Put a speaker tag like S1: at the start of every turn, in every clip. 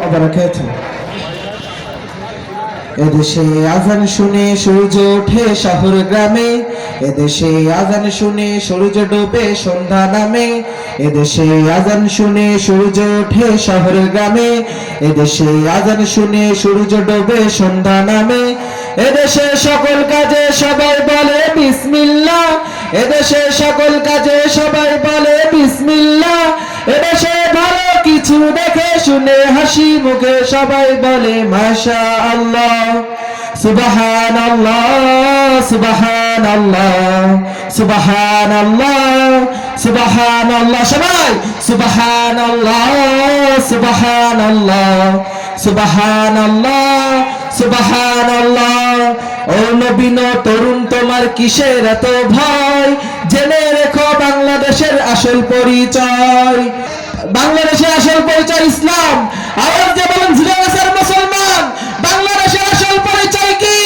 S1: ওয়া বারাকাতুহু। এদেশে আজান শুনে সূর্য ওঠে শহর গ্রামে, এদেশে আজান শুনে সূর্য ডোবে সন্ধ্যা নামে। এদেশে আজান শুনে সূর্য ওঠে শহর গ্রামে, এদেশে আজান শুনে সূর্য ডোবে সন্ধ্যা নামে। এদেশে সকল কাজে সবাই বলে বিসমিল্লাহ, এদেশে সকল কাজে সবাই বলে বিসমিল্লাহ। এদেশে ভালো কিছু দেখে শুনে হাসি মুখে সবাই বলে মাশাআল্লাহ। সুবহানাল্লাহ সুবহানাল্লাহ সুবহানাল্লাহ সুবহানাল্লাহ, সবাই সুবহানাল্লাহ সুবহানাল্লাহ সুবহানাল্লাহ সুবহানাল্লাহ। ও নবীন তরুণ তোমার কিসের এত ভয়, জেনে রেখো বাংলাদেশের আসল পরিচয়। বাংলাদেশের আসল পরিচয় ইসলাম। আওয়াজ দিয়ে বলেন জিন্দাবাদ মুসলমান। বাংলাদেশের আসল পরিচয় কি?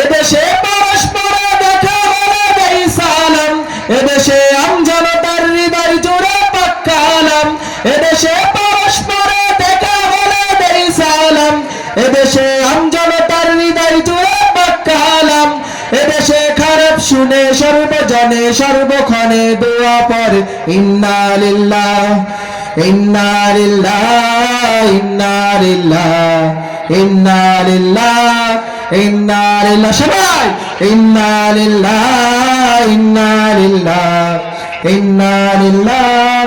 S1: এদেশে পরস্পরে দেখা হলে দেই সালাম, এদেশে আমজনতার হৃদয় জুড়ে পাক্কা আলাম। এদেশে পরস্পরে দেখা হলে দেই সালাম, এদেশে আমজনতার হৃদয় জুড়ে পাক্কা আলাম। এদেশে খারাপ শুনে সর্বজনে সর্বক্ষণে দোয়া পড়ে ইন্না লিল্লাহ ইন্না লিল্লাহ ইন্না লিল্লাহ ইন্না লিল্লাহ ইন্না লিল্লাহ, সবাই ইন্না লিল্লাহ ইন্না লিল্লাহ ইন্না লিল্লাহ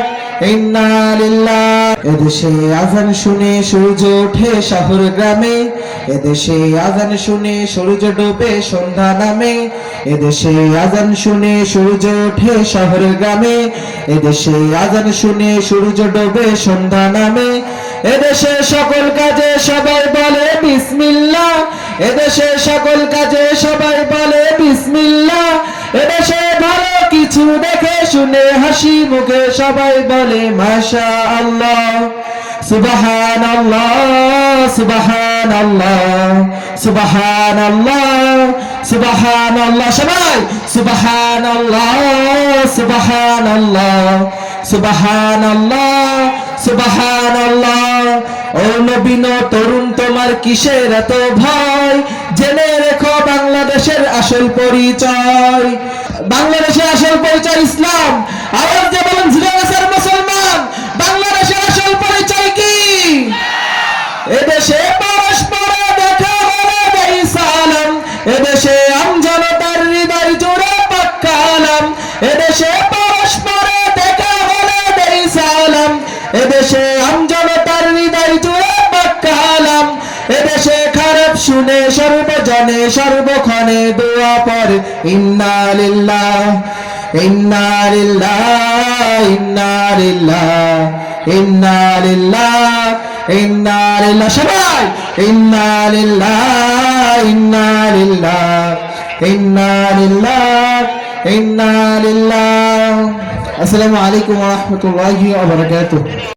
S1: ইন্না লিল্লাহ। এদেশে আজান শুনে সূর্য ওঠে শহর গ্রামে, এদেশে আজান শুনে সূর্য ডোবে সন্ধ্যা নামে। এদেশে আজান শুনে সূর্য ওঠে শহর গ্রামে, এদেশে আজান শুনে সূর্য ডোবে সন্ধ্যা নামে। এদেশে সকল কাজে সবাই বলে বিসমিল্লাহ, এদেশে সকল কাজে সবাই বলে বিসমিল্লাহ। এদেশে ভালো কিছু দেখে শুনে হাসি মুখে সবাই বলে মাশাআল্লাহ। সুবহানাল্লাহ সুবহানাল্লাহ সুবহানাল্লাহ সুবহানাল্লাহ, সবাই সুবহানাল্লাহ সুবহানাল্লাহ সুবহানাল্লাহ সুবহানাল্লাহ। ও নবীন তরুণ তোমার কিসের এত ভয়, জেনে রেখো বাংলাদেশের আসল পরিচয়। বাংলাদেশের আসল পরিচয় ইসলাম। আওয়াজ দিয়ে বলেন জিন্দাবাদ মুসলমান। বাংলাদেশের আসল পরিচয় কি? এদেশে পরস্পরে দেখা হলে দেই সালাম, এদেশে আমজনতার হৃদয় জুড়ে পাক্কা আলাম। এদেশে পরস্পরে দেখা হলে দেই সালাম, এদেশে আমজনতার হৃদয় জুড়ে পাক্কা আলাম। এদেশে খারাপ শুনে সর্বজনে সর্বক্ষণে দোয়া পড়ে ইন্না লিল্লাহ ইন্না লিল্লাহ ইন্না লিল্লাহ ইন্না লিল্লাহ ইন্না লিল্লাহ, সবাই ইন্না লিল্লাহ ইন্না লিল্লাহ ইন্না লিল্লাহ ইন্না লিল্লাহ। আসসালামু আলাইকুম ওয়া রাহমাতুল্লাহি ওয়া বারাকাতুহু।